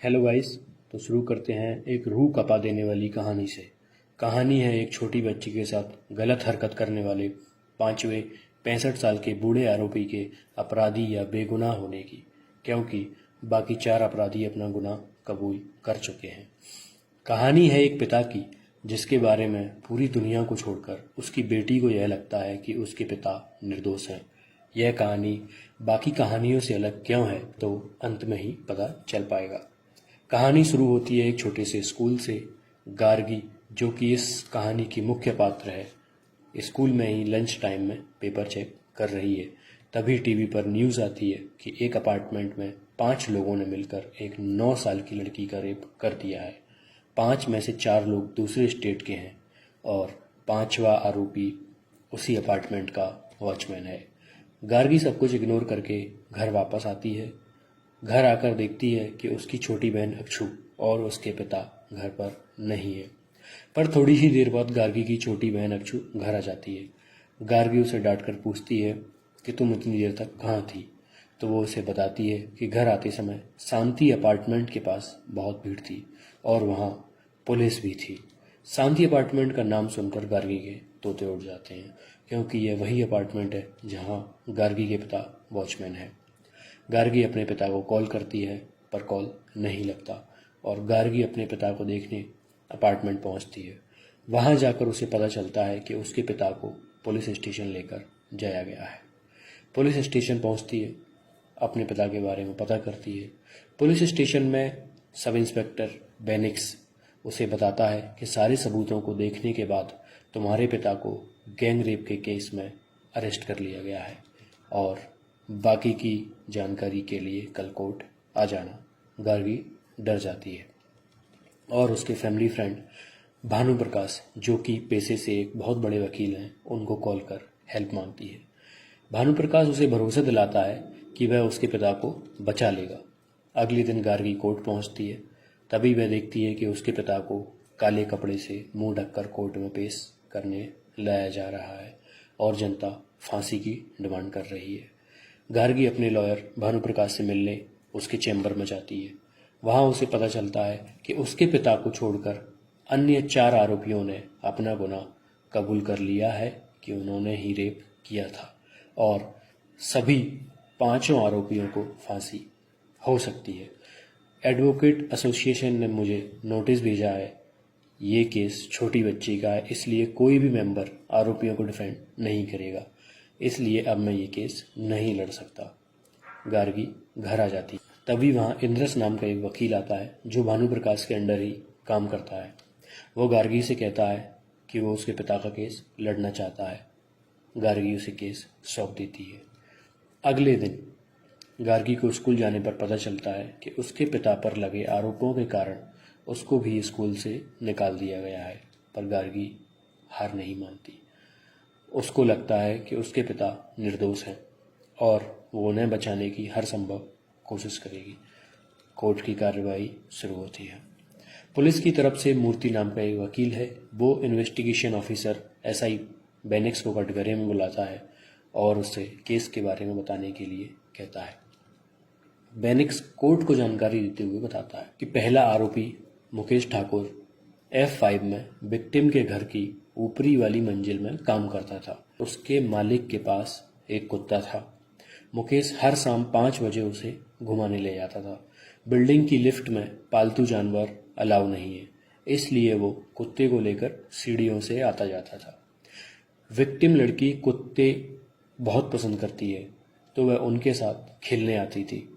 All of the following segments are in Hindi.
Hello guys. तो शुरू करते हैं एक रूह कपा देने वाली कहानी से। कहानी है एक छोटी बच्ची के साथ गलत हरकत करने वाले 5वें 65 साल के बूढ़े आरोपी के अपराधी या बेगुनाह होने की, क्योंकि बाकी 4 अपराधी अपना गुनाह कबूल कर चुके हैं। कहानी है एक पिता की जिसके बारे में पूरी दुनिया को छोड़कर उसकी बेटी को यह लगता है कि उसके पिता निर्दोष हैं। यह कहानी बाकी कहानियों से अलग क्यों है तो अंत में ही पता चल पाएगा। कहानी शुरू होती है एक छोटे से स्कूल से। गार्गी, जो कि इस कहानी की मुख्य पात्र है, स्कूल में ही लंच टाइम में पेपर चेक कर रही है। तभी टीवी पर न्यूज़ आती है कि एक अपार्टमेंट में 5 लोगों ने मिलकर एक 9 साल की लड़की का रेप कर दिया है। 5 में से 4 लोग दूसरे स्टेट के हैं और 5वां आरोपी उसी अपार्टमेंट का वॉचमैन है। गार्गी सब कुछ इग्नोर करके घर वापस आती है। घर आकर देखती है कि उसकी छोटी बहन अक्षु और उसके पिता घर पर नहीं है। पर थोड़ी ही देर बाद गार्गी की छोटी बहन अक्षु घर आ जाती है। गार्गी उसे डांट कर पूछती है कि तुम इतनी देर तक कहाँ थी। तो वो उसे बताती है कि घर आते समय शांति अपार्टमेंट के पास बहुत भीड़ थी और वहाँ पुलिस भी थी। शांति अपार्टमेंट का नाम सुनकर गार्गी के तोते उड़ जाते हैं, क्योंकि यह वही अपार्टमेंट है जहाँ गार्गी के पिता वॉचमैन है। गार्गी अपने पिता को कॉल करती है पर कॉल नहीं लगता और गार्गी अपने पिता को देखने अपार्टमेंट पहुंचती है। वहां जाकर उसे पता चलता है कि उसके पिता को पुलिस स्टेशन लेकर जाया गया है। पुलिस स्टेशन पहुंचती है, अपने पिता के बारे में पता करती है। पुलिस स्टेशन में सब इंस्पेक्टर बेनिक्स उसे बताता है कि सारे सबूतों को देखने के बाद तुम्हारे पिता को गैंग रेप के केस में अरेस्ट कर लिया गया है और बाकी की जानकारी के लिए कल कोर्ट आ जाना। गार्गी डर जाती है और उसके फैमिली फ्रेंड भानु प्रकाश, जो कि पेशे से एक बहुत बड़े वकील हैं, उनको कॉल कर हेल्प मांगती है। भानु प्रकाश उसे भरोसा दिलाता है कि वह उसके पिता को बचा लेगा। अगले दिन गार्गी कोर्ट पहुंचती है। तभी वह देखती है कि उसके पिता को काले कपड़े से मुंह ढककर कोर्ट में पेश करने लाया जा रहा है और जनता फांसी की डिमांड कर रही है। गार्गी अपने लॉयर भानु प्रकाश से मिलने उसके चैम्बर में जाती है। वहां उसे पता चलता है कि उसके पिता को छोड़कर अन्य 4 आरोपियों ने अपना गुनाह कबूल कर लिया है कि उन्होंने ही रेप किया था और सभी 5 आरोपियों को फांसी हो सकती है। एडवोकेट एसोसिएशन ने मुझे नोटिस भेजा है। ये केस छोटी बच्ची का है, इसलिए कोई भी मेंबर आरोपियों को डिफेंड नहीं करेगा, इसलिए अब मैं ये केस नहीं लड़ सकता। गार्गी घर आ जाती। तभी वहाँ इंद्रस नाम का एक वकील आता है जो भानु प्रकाश के अंडर ही काम करता है। वो गार्गी से कहता है कि वो उसके पिता का केस लड़ना चाहता है। गार्गी उसे केस सौंप देती है। अगले दिन गार्गी को स्कूल जाने पर पता चलता है कि उसके पिता पर लगे आरोपों के कारण उसको भी स्कूल से निकाल दिया गया है। पर गार्गी हार नहीं मानती। उसको लगता है कि उसके पिता निर्दोष हैं और वो उन्हें बचाने की हर संभव कोशिश करेगी। कोर्ट की कार्रवाई शुरू होती है। पुलिस की तरफ से मूर्ति नाम का एक वकील है। वो इन्वेस्टिगेशन ऑफिसर एसआई बेनिक्स को कटघरे में बुलाता है और उससे केस के बारे में बताने के लिए कहता है। बेनिक्स कोर्ट को जानकारी देते हुए बताता है कि पहला आरोपी मुकेश ठाकुर F5 में विक्टिम के घर की ऊपरी वाली मंजिल में काम करता था। उसके मालिक के पास एक कुत्ता था। मुकेश हर शाम 5 बजे उसे घुमाने ले जाता था। बिल्डिंग की लिफ्ट में पालतू जानवर अलाउ नहीं है, इसलिए वो कुत्ते को लेकर सीढ़ियों से आता जाता था। विक्टिम लड़की कुत्ते बहुत पसंद करती है, तो वह उनके साथ खेलने आती थी।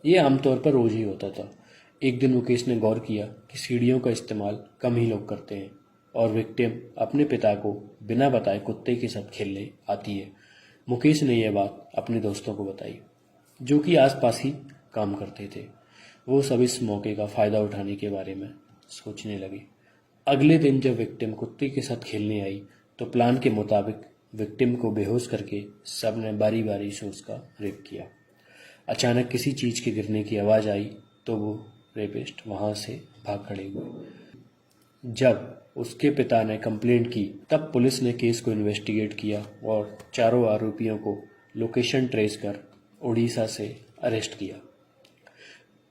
ये आमतौर पर रोज ही होता था। एक दिन मुकेश ने गौर किया कि सीढ़ियों का इस्तेमाल कम ही लोग करते हैं और विक्टिम अपने पिता को बिना बताए कुत्ते के साथ खेलने आती है। मुकेश ने यह बात अपने दोस्तों को बताई, जो कि आसपास ही काम करते थे। वो सब इस मौके का फ़ायदा उठाने के बारे में सोचने लगे। अगले दिन जब विक्टिम कुत्ते के साथ खेलने आई तो प्लान के मुताबिक विक्टिम को बेहोश करके सब ने बारी बारी से उसका रेप किया। अचानक किसी चीज़ के गिरने की आवाज़ आई तो वो रेपिस्ट वहाँ से भाग खड़े हुए। जब उसके पिता ने कंप्लेंट की तब पुलिस ने केस को इन्वेस्टिगेट किया और 4 आरोपियों को लोकेशन ट्रेस कर उड़ीसा से अरेस्ट किया।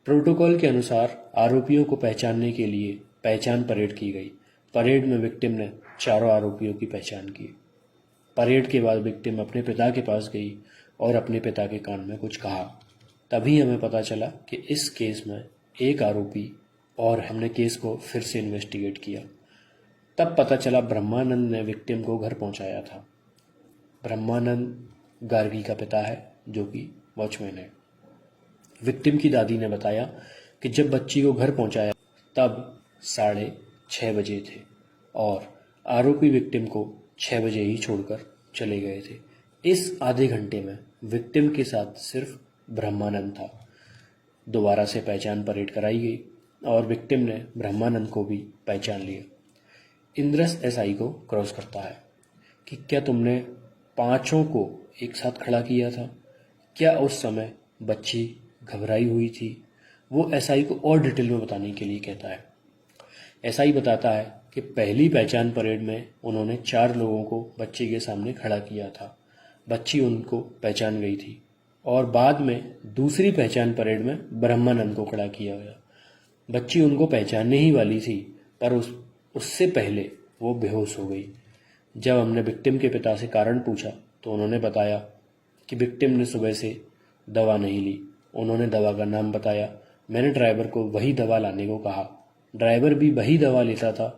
प्रोटोकॉल के अनुसार आरोपियों को पहचानने के लिए पहचान परेड की गई। परेड में विक्टिम ने चारों आरोपियों की पहचान की। परेड के बाद विक्टिम अपने पिता के पास गई और अपने पिता के कान में कुछ कहा। तभी हमें पता चला कि इस केस में एक आरोपी और हमने केस को फिर से इन्वेस्टिगेट किया। तब पता चला ब्रह्मानंद ने विक्टिम को घर पहुंचाया था। ब्रह्मानंद गार्गी का पिता है, जो कि वॉचमैन है। विक्टिम की दादी ने बताया कि जब बच्ची को घर पहुंचाया तब 6:30 बजे थे और आरोपी विक्टिम को 6 बजे ही छोड़कर चले गए थे। इस आधे घंटे में विक्टिम के साथ सिर्फ ब्रह्मानंद था। दोबारा से पहचान परेड कराई गई और विक्टिम ने ब्रह्मानंद को भी पहचान लिया। इंद्रस एसआई को क्रॉस करता है कि क्या तुमने पांचों को एक साथ खड़ा किया था? क्या उस समय बच्ची घबराई हुई थी? वो एसआई को और डिटेल में बताने के लिए कहता है। एसआई बताता है कि पहली पहचान परेड में उन्होंने 4 लोगों को बच्ची के सामने खड़ा किया था। बच्ची उनको पहचान गई थी और बाद में दूसरी पहचान परेड में ब्रह्मानंद को खड़ा किया गया। बच्ची उनको पहचानने ही वाली थी, पर उससे पहले वो बेहोश हो गई। जब हमने विक्टिम के पिता से कारण पूछा तो उन्होंने बताया कि विक्टिम ने सुबह से दवा नहीं ली। उन्होंने दवा का नाम बताया। मैंने ड्राइवर को वही दवा लाने को कहा। ड्राइवर भी वही दवा लेता था,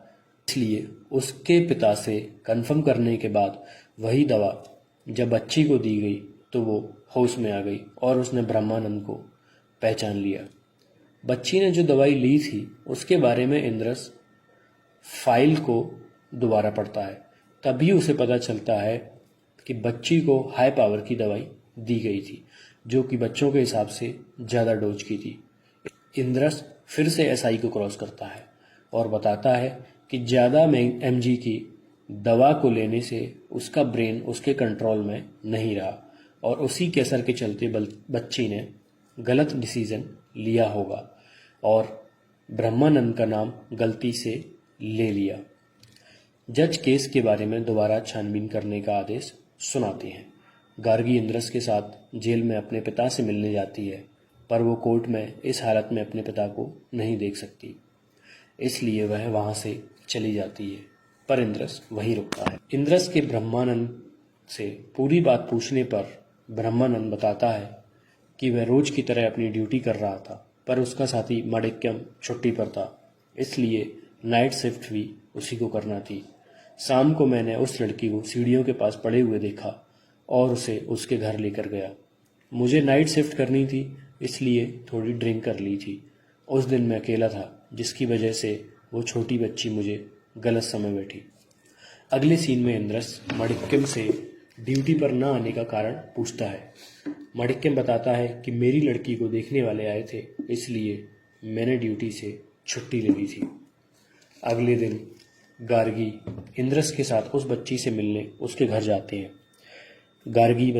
इसलिए उसके पिता से कंफर्म करने के बाद वही दवा जब बच्ची को दी गई तो वो होश में आ गई और उसने ब्रह्मानंद को पहचान लिया। बच्ची ने जो दवाई ली थी उसके बारे में इंद्रस फाइल को दोबारा पढ़ता है। तभी उसे पता चलता है कि बच्ची को हाई पावर की दवाई दी गई थी, जो कि बच्चों के हिसाब से ज़्यादा डोज की थी। इंद्रस फिर से एसआई को क्रॉस करता है और बताता है कि ज़्यादा एमजी की दवा को लेने से उसका ब्रेन उसके कंट्रोल में नहीं रहा और उसी के असर के चलते बच्ची ने गलत डिसीजन लिया होगा और ब्रह्मानंद का नाम गलती से ले लिया। जज केस के बारे में दोबारा छानबीन करने का आदेश सुनाते हैं। गार्गी इंद्रस के साथ जेल में अपने पिता से मिलने जाती है, पर वो कोर्ट में इस हालत में अपने पिता को नहीं देख सकती, इसलिए वह वहाँ से चली जाती है। पर इंद्रस वहीं रुकता है। इंद्रस के ब्रह्मानंद से पूरी बात पूछने पर ब्रह्मानंद बताता है कि वह रोज की तरह अपनी ड्यूटी कर रहा था, पर उसका साथी माणिक्यम छुट्टी पर था, इसलिए नाइट शिफ्ट भी उसी को करना थी। शाम को मैंने उस लड़की को सीढ़ियों के पास पड़े हुए देखा और उसे उसके घर लेकर गया। मुझे नाइट शिफ्ट करनी थी, इसलिए थोड़ी ड्रिंक कर ली थी। उस दिन मैं अकेला था, जिसकी वजह से वो छोटी बच्ची मुझे गलत समय बैठी। अगले सीन में इंद्रस माणिक्यम से ड्यूटी पर न आने का कारण पूछता है। माणिक्यम बताता है कि मेरी लड़की को देखने वाले आए थे, इसलिए मैंने ड्यूटी से छुट्टी ले ली थी। अगले दिन गार्गी इंद्रस के साथ उस बच्ची से मिलने उसके घर जाते हैं। गार्गी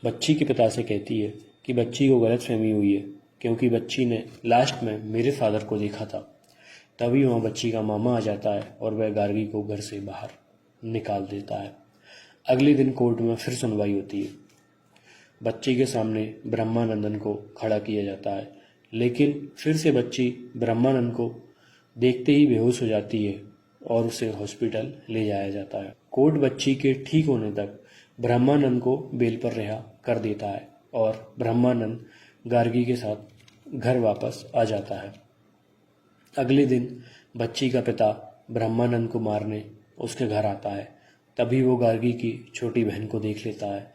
बच्ची के पिता से कहती है कि बच्ची को गलतफहमी हुई है, क्योंकि बच्ची ने लास्ट में मेरे फादर को देखा था। तभी वहाँ बच्ची का मामा आ जाता है और वह गार्गी को घर से बाहर निकाल देता है। अगले दिन कोर्ट में फिर सुनवाई होती है। बच्ची के सामने ब्रह्मानंदन को खड़ा किया जाता है, लेकिन फिर से बच्ची ब्रह्मानंद को देखते ही बेहोश हो जाती है और उसे हॉस्पिटल ले जाया जाता है। कोर्ट बच्ची के ठीक होने तक ब्रह्मानंद को बेल पर रिहा कर देता है और ब्रह्मानंद गार्गी के साथ घर वापस आ जाता है। अगले दिन बच्ची का पिता ब्रह्मानंद को मारने उसके घर आता है। तभी वो गार्गी की छोटी बहन को देख लेता है,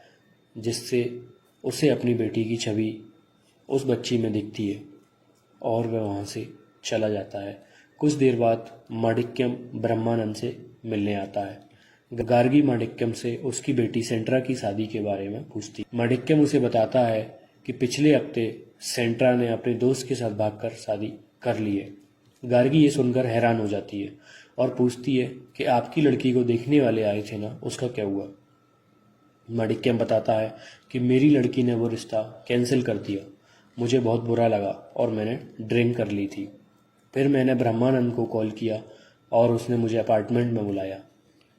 जिससे उसे अपनी बेटी की छवि उस बच्ची में दिखती है और वह वहाँ से चला जाता है। कुछ देर बाद माणिक्यम ब्रह्मानंद से मिलने आता है। गार्गी माणिक्यम से उसकी बेटी सेंट्रा की शादी के बारे में पूछती। माणिक्यम उसे बताता है कि पिछले हफ्ते सेंट्रा ने अपने दोस्त के साथ भागकर शादी कर ली है। गार्गी ये सुनकर हैरान हो जाती है और पूछती है कि आपकी लड़की को देखने वाले आए थे ना, उसका क्या हुआ? माणिक्यम बताता है कि मेरी लड़की ने वो रिश्ता कैंसिल कर दिया। मुझे बहुत बुरा लगा और मैंने ड्रिंक कर ली थी। फिर मैंने ब्रह्मानंद को कॉल किया और उसने मुझे अपार्टमेंट में बुलाया।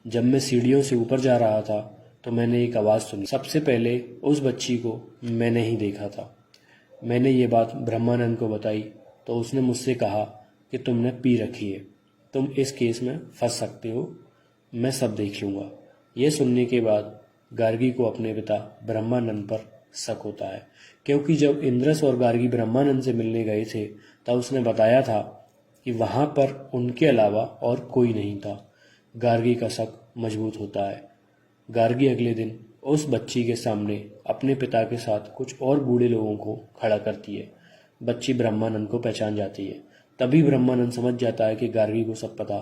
जब मैं सीढ़ियों से ऊपर जा रहा था तो मैंने एक आवाज़ सुनी। सबसे पहले उस बच्ची को मैंने ही देखा था। मैंने ये बात ब्रह्मानंद को बताई तो उसने मुझसे कहा कि तुमने पी रखी है, तुम इस केस में फंस सकते हो, मैं सब देख लूँगा। यह सुनने के बाद गार्गी को अपने पिता ब्रह्मानंद पर शक होता है, क्योंकि जब इंद्रस और गार्गी ब्रह्मानंद से मिलने गए थे तब उसने बताया था कि वहाँ पर उनके अलावा और कोई नहीं था। गार्गी का शक मजबूत होता है। गार्गी अगले दिन उस बच्ची के सामने अपने पिता के साथ कुछ और बूढ़े लोगों को खड़ा करती है। बच्ची ब्रह्मानंद को पहचान जाती है। तभी ब्रह्मानंद समझ जाता है कि गार्गी को सब पता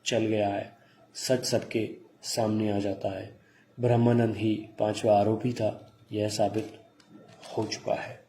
चल गया है। सच सबके सामने आ जाता है। ब्रह्मानंद ही पांचवा आरोपी था, यह साबित हो चुका है।